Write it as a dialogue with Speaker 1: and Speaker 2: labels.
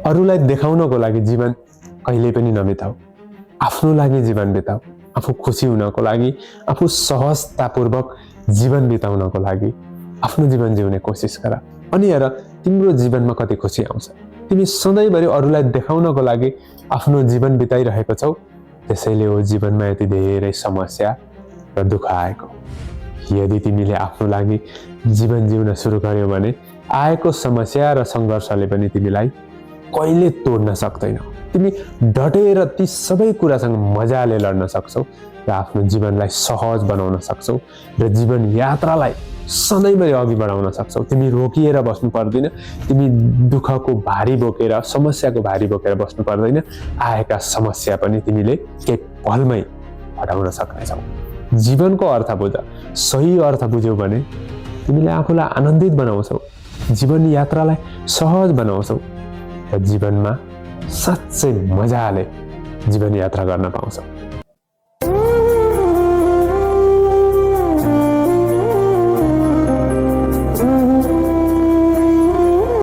Speaker 1: अरूलाई देखाउनको लागि जीवन कहिले पनि नबिताऊ। आफ्नो लागि जीवन बिताऊ। आफू खुसी हुनको लागि, आफू सहजतापूर्वक जीवन बिताउनको लागि आफ्नो जीवन जिउने कोसिस गर। अनि हेर तिम्रो जीवनमा कति खुसी आउँछ। तिमी सधैँभरि अरूलाई देखाउनको लागि आफ्नो जीवन बिताइरहेको छौ, त्यसैले हो जीवनमा यति धेरै समस्या र दुःख आएको। यदि तिमीले आफ्नो लागि जीवन जिउन सुरु गर्यौ भने आएको समस्या र सङ्घर्षले पनि तिमीलाई कहिले तोड्न सक्दैन। तिमी डटेर ती सबै कुरासँग मजाले लड्न सक्छौ र आफ्नो जीवनलाई सहज बनाउन सक्छौ र जीवन यात्रालाई सधैँभरि अघि बढाउन सक्छौ। तिमी रोकिएर बस्नु पर्दैन। तिमी दुःखको भारी बोकेर, समस्याको भारी बोकेर बस्नु पर्दैन। आएका समस्या पनि तिमीले केही पलमै हटाउन सक्नेछौ। जीवनको अर्थ बुझ। सही अर्थ बुझ्यौ भने तिमीले आफूलाई आनन्दित बनाउँछौ, जीवन यात्रालाई सहज बनाउँछौ र जीवनमा साँच्चै मजाले जीवन यात्रा गर्न पाउँछौ।